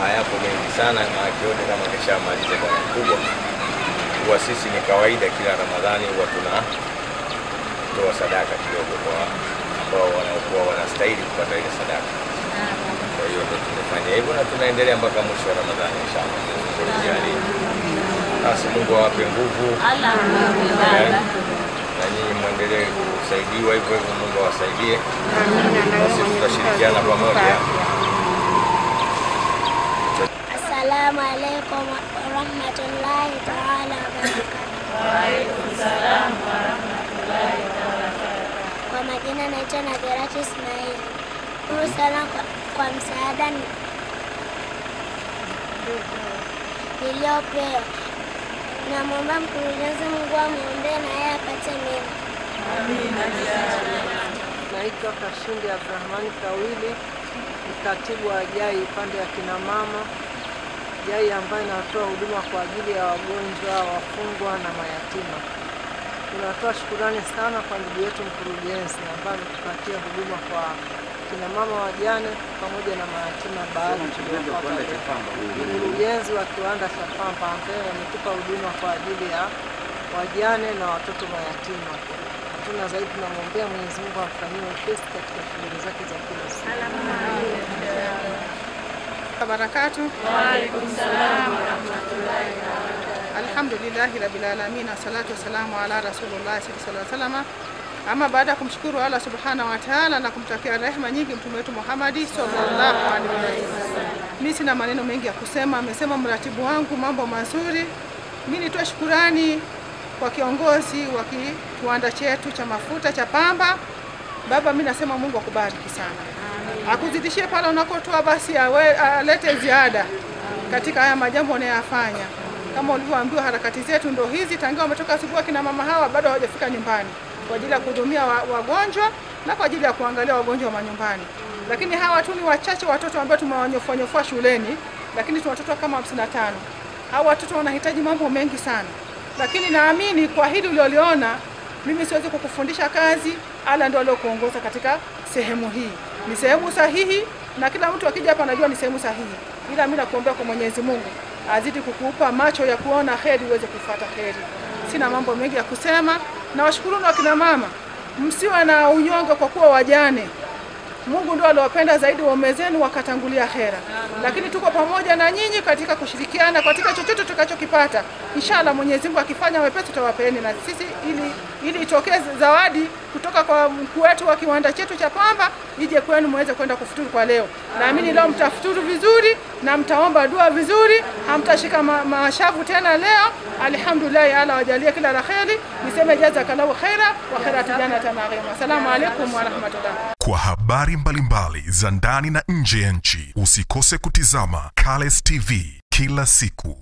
Hayapo mengi sana na yote kama keshamaliza kwa mkubwa. Kwa sisi ni kawaida kila Ramadhani huwa tunatoa sadaka kidogo kwa ambao wanaokuwa wanastahili kupata ile sadaka. Kwa hiyo ndio tunafanya hivyo na tunaendelea mpaka mwisho wa Ramadhani inshallah. Basi Mungu awape nguvu. Na nyinyi muendelee kusaidiwa hivyo hivyo, Mungu awasaidie. Basi tutashirikiana pamoja. Assalamu alaykum wa rahmatullahi ta'ala wa barakatuh. Wa alaykum salaam wa rahmatullahi ta'ala. Kwa majina naitwa Nadirati Ismail. Shukuru sana kwa msaada niliopewa. Namwomba mkurugenzi Mungu amwombee na yeye apate mema. Amina. Naitwa Kashindi Abdurahmani Kawili, ni katibu wa JAI upande ya kina mama. JAI ambayo inatoa huduma kwa ajili ya wagonjwa, wafungwa na mayatima. Tunatoa shukrani sana kwa ndugu yetu mkurugenzi ambaye ametupatia huduma kwa kina mama wajane pamoja na mayatima baadhi tuliyopata. Mkurugenzi wa kiwanda cha Pamba ambaye ametupa huduma kwa ajili ya wajane na watoto mayatima. Hatuna zaidi, tunamwombea Mwenyezi Mungu amfanyie wepesi katika shughuli zake za kila siku. Barakatuh. Wa alaykum salaam wa rahmatullahi wa barakatuh. Alhamdulillahi rabbil alamin, salatu wassalamu ala rasulillah sallallahu alaihi wasallam. Ama baada ya kumshukuru Allah subhanahu wa ta'ala na kumtakia rehema nyingi mtume wetu Muhammad sallallahu alaihi wasallam, mimi sina maneno mengi ya kusema. Amesema mratibu wangu mambo mazuri. Mimi nitoa shukrani kwa kiongozi wa kiwanda chetu cha mafuta cha Pamba. Baba, mimi nasema Mungu akubariki sana. Akuzidishie pale unakotoa, basi alete ziada katika haya majambo unayofanya. Kama ulivyoambiwa, harakati zetu ndio hizi, tangia wametoka asubuhi kina mama hawa bado hawajafika nyumbani kwa ajili ya kuhudumia wagonjwa na kwa ajili ya kuangalia wagonjwa wa manyumbani. Lakini hawa tu ni wachache watoto ambao tumewanyofua shuleni, lakini tuna watoto kama 55. Hawa watoto wanahitaji mambo mengi sana. Lakini naamini kwa hili ulioliona, mimi siwezi kukufundisha kazi, ala ndio aliokuongoza katika sehemu hii. Ni sehemu sahihi na kila mtu akija hapa anajua ni sehemu sahihi. Ila mimi nakuombea kwa Mwenyezi Mungu azidi kukupa macho ya kuona kheri uweze kufuata kheri. Sina mambo mengi ya kusema. Na washukuruni wakina mama, msiwe na unyonge kwa kuwa wajane. Mungu ndio aliwapenda zaidi waume zenu wakatangulia khera. Lakini tuko pamoja na nyinyi katika kushirikiana katika chochote tutakachokipata. Inshallah Mwenyezi Mungu akifanya wepesi tutawapeeni na sisi ili itokee zawadi kutoka kwa mkuu wetu wa kiwanda chetu cha Pamba ije kwenu muweze kwenda kufuturu kwa leo. Naamini leo mtafuturu vizuri na mtaomba dua vizuri, hamtashika mashavu tena leo. Alhamdulillah, ala wajalie kila la kheri. Niseme jazakallahu khaira wa khairat jannatan azima. Asalamu alaykum wa rahmatullah. Kwa habari mbalimbali za ndani na nje ya nchi, usikose kutizama Cales TV kila siku.